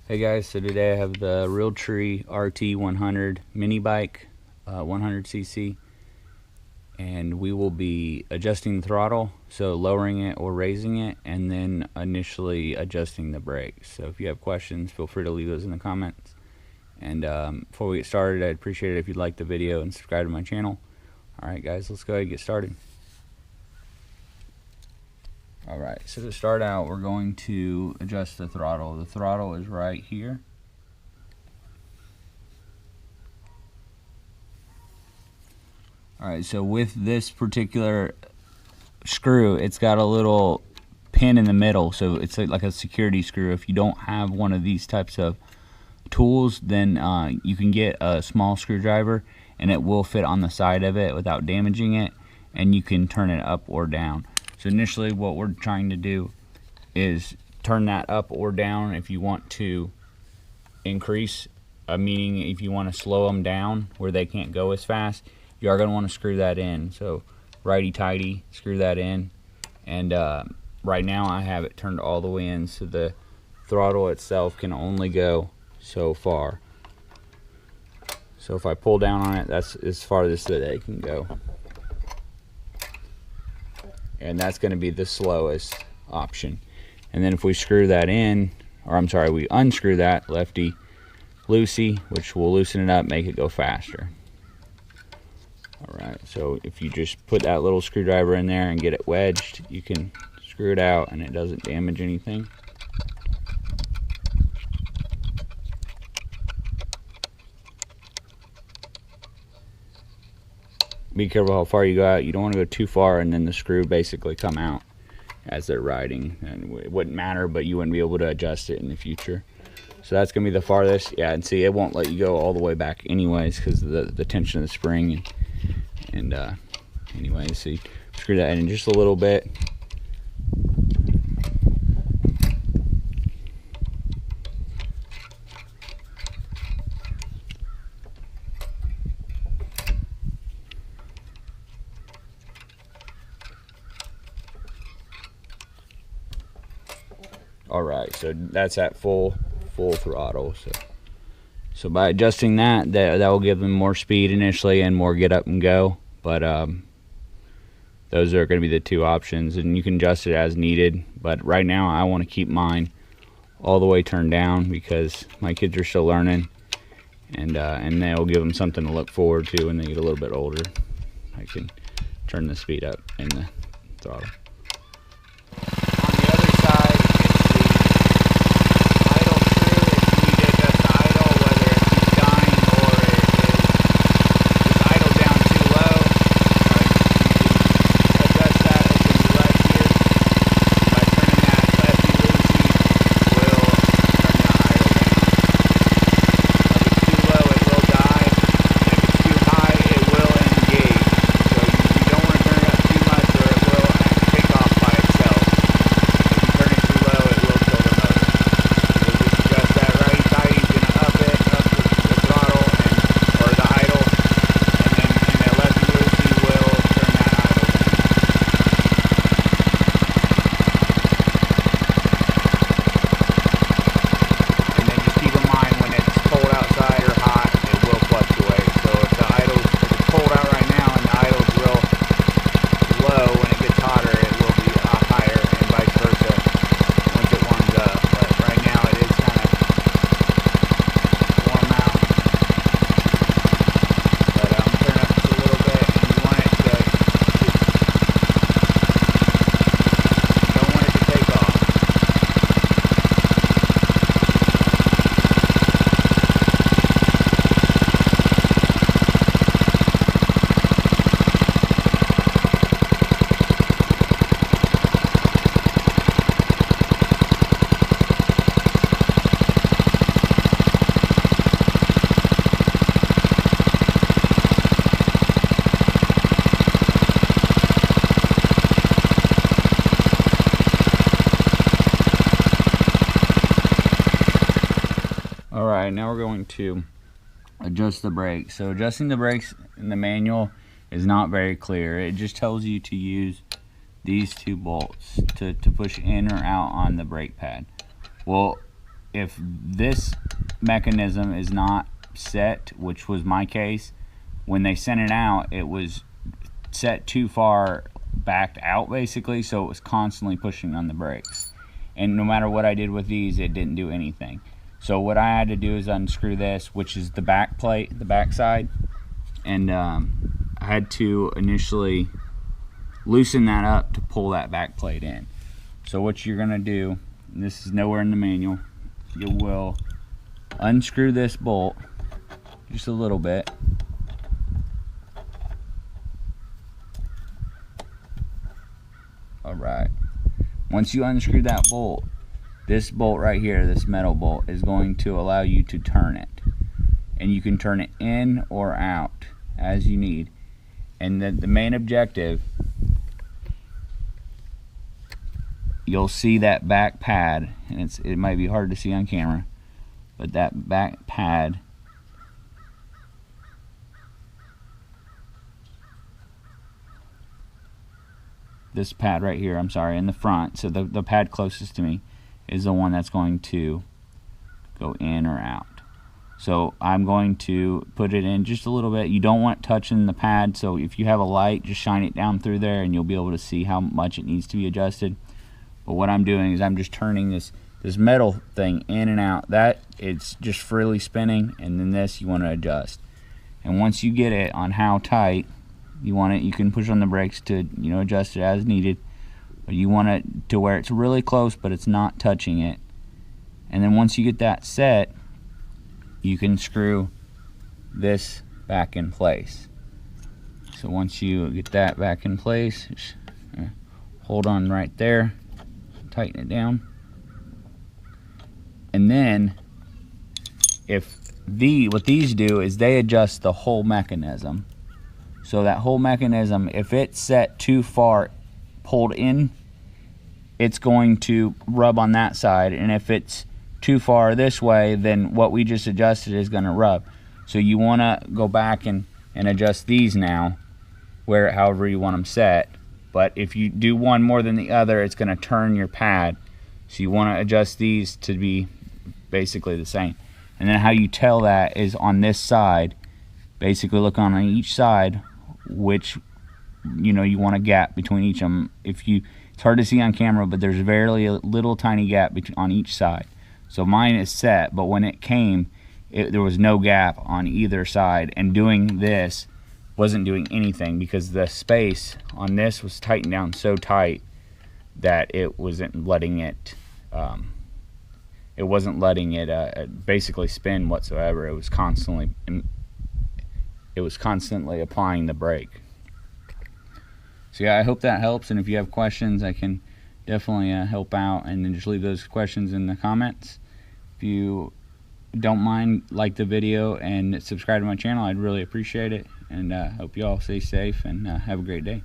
Hey guys, so today I have the Realtree RT100 mini bike, 100cc, and we will be adjusting the throttle, so lowering it or raising it, and then initially adjusting the brakes. So if you have questions, feel free to leave those in the comments. And before we get started, I'd appreciate it if you'd like the video and subscribe to my channel. Alright guys, let's go ahead and get started. Alright, so to start out, we're going to adjust the throttle. The throttle is right here. Alright, so with this particular screw, it's got a little pin in the middle, so it's like a security screw. If you don't have one of these types of tools, then you can get a small screwdriver and it will fit on the side of it without damaging it, and you can turn it up or down. So initially what we're trying to do is turn that up or down if you want to increase, meaning if you want to slow them down where they can't go as fast, you are going to want to screw that in. So righty-tighty, screw that in. And right now I have it turned all the way in, so the throttle itself can only go so far. So if I pull down on it, that's as farthest that it can go. And that's going to be the slowest option. And then if we screw that in, or I'm sorry, we unscrew that lefty loosey, which will loosen it up, make it go faster. Alright, so if you just put that little screwdriver in there and get it wedged, you can screw it out and it doesn't damage anything. Be careful how far you go out. You don't want to go too far and then the screw basically come out as they're riding, and it wouldn't matter, but you wouldn't be able to adjust it in the future. So that's gonna be the farthest. Yeah, and see, it won't let you go all the way back anyways because of the tension of the spring. And anyways, see, screw that in just a little bit. Alright, so that's at full throttle. So by adjusting that will give them more speed initially and more get up and go. But those are going to be the two options, and you can adjust it as needed. But right now I want to keep mine all the way turned down because my kids are still learning, and that will give them something to look forward to when they get a little bit older. I can turn the speed up and the throttle. Alright, now we're going to adjust the brakes. So adjusting the brakes in the manual is not very clear. It just tells you to use these two bolts to push in or out on the brake pad. Well, if this mechanism is not set, which was my case, when they sent it out, it was set too far backed out basically, so it was constantly pushing on the brakes. And no matter what I did with these, it didn't do anything. So what I had to do is unscrew this, which is the back plate, the back side, and I had to initially loosen that up to pull that back plate in. So what you're gonna do, and this is nowhere in the manual, you will unscrew this bolt just a little bit. Alright, once you unscrew that bolt, this bolt right here, this metal bolt, is going to allow you to turn it. And you can turn it in or out as you need. And the main objective, you'll see that back pad, and it might be hard to see on camera, but that back pad this pad right here, I'm sorry, in the front, so the pad closest to me is the one that's going to go in or out. So I'm going to put it in just a little bit. You don't want it touching the pad, so if you have a light, just shine it down through there and you'll be able to see how much it needs to be adjusted. But what I'm doing is I'm just turning this metal thing in and out. That it's just freely spinning, and then this you want to adjust. And once you get it on how tight you want it, you can push on the brakes to, you know, adjust it as needed. But you want it to where it's really close but it's not touching it. And then once you get that set, you can screw this back in place. So once you get that back in place, just hold on right there, tighten it down. And then what these do is they adjust the whole mechanism. So that whole mechanism, if it's set too far pulled in, it's going to rub on that side, and if it's too far this way, then what we just adjusted is going to rub. So you want to go back and adjust these now, however you want them set. But if you do one more than the other, it's going to turn your pad. So you want to adjust these to be basically the same. And then how you tell that is on this side, basically look on each side which, you know, you want a gap between each of them. It's hard to see on camera, but there's very little tiny gap on each side. So mine is set, but when it came, there was no gap on either side, and doing this wasn't doing anything because the space on this was tightened down so tight that it wasn't letting it basically spin whatsoever. It was constantly applying the brake. So yeah, I hope that helps, and if you have questions, I can definitely help out, and then just leave those questions in the comments. If you don't mind, like the video and subscribe to my channel, I'd really appreciate it, and hope you all stay safe and have a great day.